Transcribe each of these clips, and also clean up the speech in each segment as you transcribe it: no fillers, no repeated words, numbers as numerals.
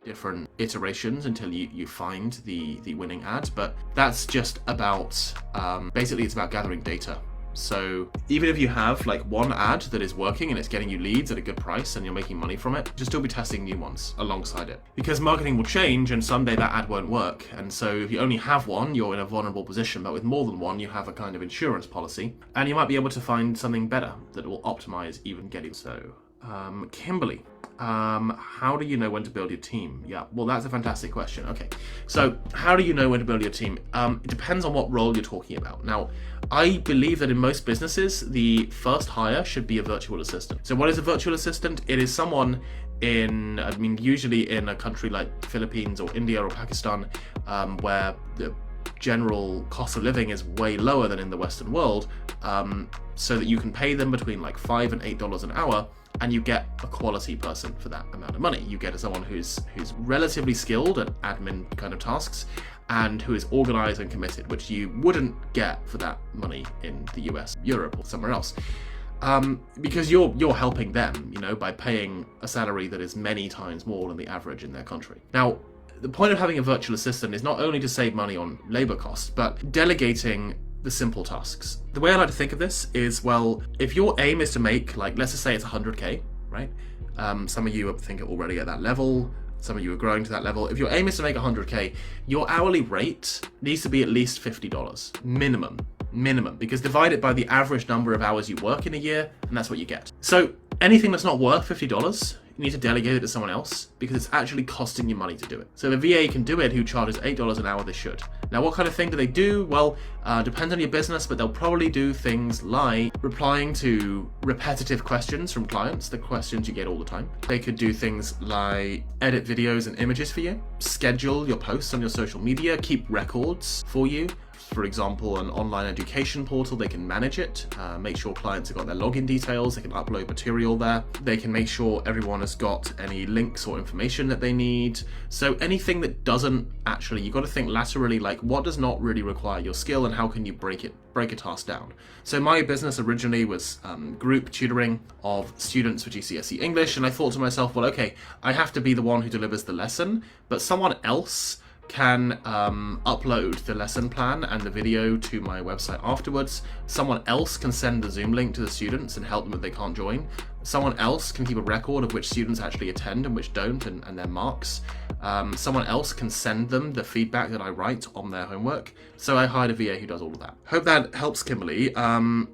different iterations until you find the winning ad. But that's just about, basically it's about gathering data. So even if you have like one ad that is working and it's getting you leads at a good price and you're making money from it, just still be testing new ones alongside it. Because marketing will change and someday that ad won't work. And so if you only have one, you're in a vulnerable position. But with more than one, you have a kind of insurance policy and you might be able to find something better that will optimize even getting. So Kimberly, how do you know when to build your team? Yeah, well, that's a fantastic question. Okay, so how do you know when to build your team? It depends on what role you're talking about. Now, I believe that in most businesses, the first hire should be a virtual assistant. So what is a virtual assistant? It is someone usually in a country like Philippines or India or Pakistan, where the general cost of living is way lower than in the Western world, so that you can pay them between like $5 and $8 an hour, and you get a quality person for that amount of money. You get someone who's relatively skilled at admin kind of tasks and who is organized and committed, which you wouldn't get for that money in the US, Europe, or somewhere else. Because you're helping them, by paying a salary that is many times more than the average in their country. Now, the point of having a virtual assistant is not only to save money on labor costs, but delegating the simple tasks. The way I like to think of this is, well, if your aim is to make, like, let's just say it's 100K, right? Some of you I think are already at that level. Some of you are growing to that level. If your aim is to make 100K, your hourly rate needs to be at least $50 minimum, because divide it by the average number of hours you work in a year, and that's what you get. So anything that's not worth $50, you need to delegate it to someone else, because it's actually costing you money to do it. So if a VA can do it who charges $8 an hour, they should. Now, what kind of thing do they do? Well, depends on your business, but they'll probably do things like replying to repetitive questions from clients, the questions you get all the time. They could do things like edit videos and images for you, schedule your posts on your social media, keep records for you. For example, an online education portal, they can manage it, make sure clients have got their login details, they can upload material there, they can make sure everyone has got any links or information that they need. So anything that doesn't actually, you've got to think laterally, like what does not really require your skill and how can you break a task down. So my business originally was group tutoring of students for GCSE English, and I thought to myself, well, okay, I have to be the one who delivers the lesson, but someone else can upload the lesson plan and the video to my website afterwards. Someone else can send the Zoom link to the students and help them if they can't join. Someone else can keep a record of which students actually attend and which don't, and their marks. Someone else can send them the feedback that I write on their homework. So I hired a VA who does all of that. Hope that helps, Kimberly.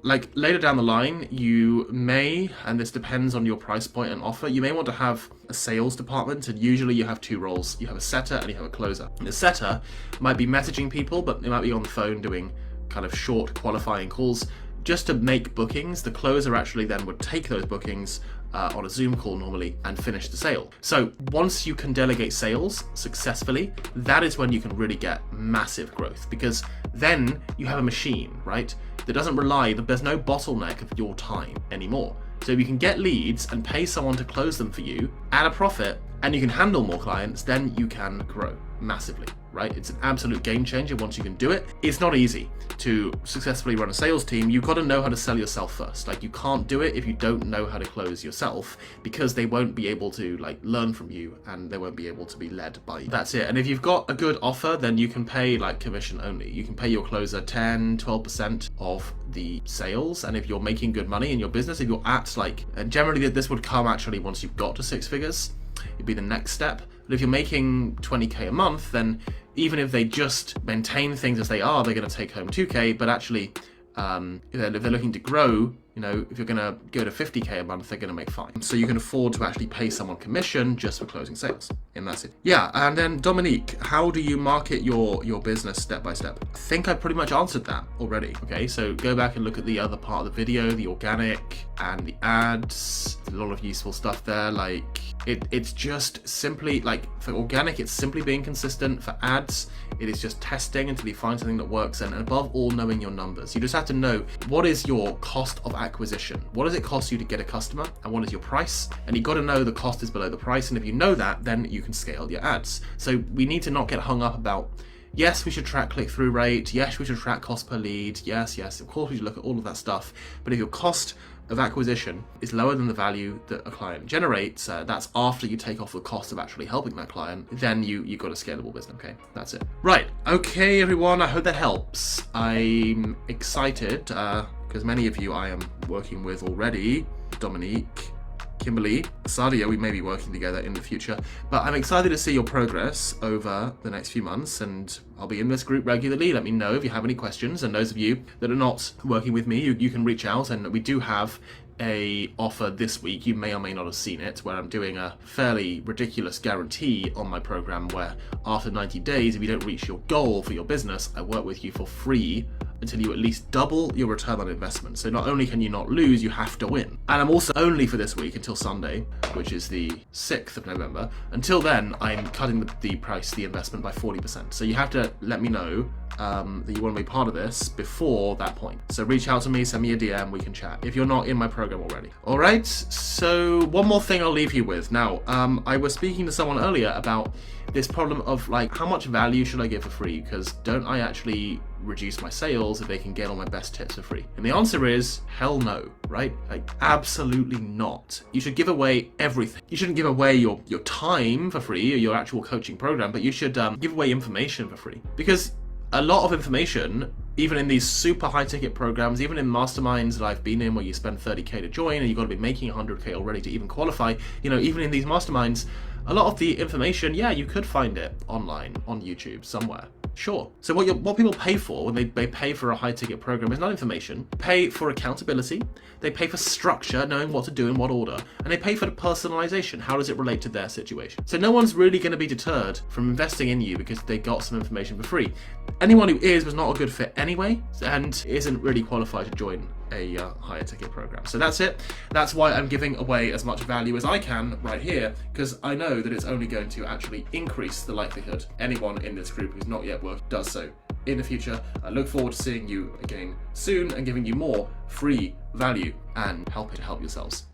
Like later down the line, you may, and this depends on your price point and offer, you may want to have a sales department, and usually you have two roles. You have a setter and you have a closer. And the setter might be messaging people, but they might be on the phone doing kind of short qualifying calls just to make bookings. The closer actually then would take those bookings on a Zoom call normally and finish the sale. So once you can delegate sales successfully, that is when you can really get massive growth, because then you have a machine, right, that doesn't rely, there's no bottleneck of your time anymore. So if you can get leads and pay someone to close them for you at a profit, and you can handle more clients, then you can grow massively, right? It's an absolute game changer once you can do it. It's not easy to successfully run a sales team. You've got to know how to sell yourself first. Like, you can't do it if you don't know how to close yourself, because they won't be able to like learn from you and they won't be able to be led by you. That's it. And if you've got a good offer, then you can pay like commission only. You can pay your closer 10, 12% of the sales. And if you're making good money in your business, if you're at like, and generally this would come actually once you've got to 6 figures, it'd be the next step. But if you're making 20K a month, then even if they just maintain things as they are, they're going to take home 2K. But actually, if they're looking to grow, if you're going to go to 50K a month, they're going to make 5. So you can afford to actually pay someone commission just for closing sales. And that's it. Yeah, and then Dominique, how do you market your business step by step? I think I pretty much answered that already. Okay, so go back and look at the other part of the video, the organic and the ads. A lot of useful stuff there. Like it's just simply like, for organic, it's simply being consistent. For ads, it is just testing until you find something that works, and above all, knowing your numbers. You just have to know, what is your cost of acquisition? What does it cost you to get a customer, and what is your price? And you've got to know the cost is below the price, and if you know that, then you can scale your ads. So we need to not get hung up about Yes, we should track click-through rate. Yes, we should track cost per lead. Yes, of course we should look at all of that stuff. But if your cost of acquisition is lower than the value that a client generates, that's after you take off the cost of actually helping that client, then you've got a scalable business. Okay, that's it. Right, okay everyone, I hope that helps. I'm excited because many of you I am working with already. Dominique, Kimberly, Sadia, we may be working together in the future, but I'm excited to see your progress over the next few months, and I'll be in this group regularly. Let me know if you have any questions, and those of you that are not working with me, you can reach out, and we do have a offer this week. You may or may not have seen it, where I'm doing a fairly ridiculous guarantee on my program where after 90 days, if you don't reach your goal for your business, I work with you for free until you at least double your return on investment. So not only can you not lose, you have to win. And I'm also only for this week until Sunday, which is the 6th of November. Until then, I'm cutting the investment by 40%. So you have to let me know that you want to be part of this before that point. So reach out to me, send me a DM, we can chat if you're not in my program already. All right, so one more thing I'll leave you with. Now, I was speaking to someone earlier about this problem of like, how much value should I give for free? Because don't I actually reduce my sales if they can get all my best tips for free? And the answer is hell no, right? Like, absolutely not. You should give away everything. You shouldn't give away your time for free or your actual coaching program, but you should give away information for free. Because a lot of information, even in these super high ticket programs, even in masterminds that I've been in where you spend 30K to join and you've got to be making 100K already to even qualify, even in these masterminds, a lot of the information, yeah, you could find it online on YouTube somewhere. Sure. So what people pay for when they pay for a high ticket program is not information. They pay for accountability, they pay for structure, knowing what to do in what order, and they pay for the personalization. How does it relate to their situation? So no one's really going to be deterred from investing in you because they got some information for free. Anyone who was not a good fit anyway and isn't really qualified to join a higher ticket program. So that's it. That's why I'm giving away as much value as I can right here, because I know that it's only going to actually increase the likelihood anyone in this group who's not yet worked does so in the future. I look forward to seeing you again soon and giving you more free value and help yourselves.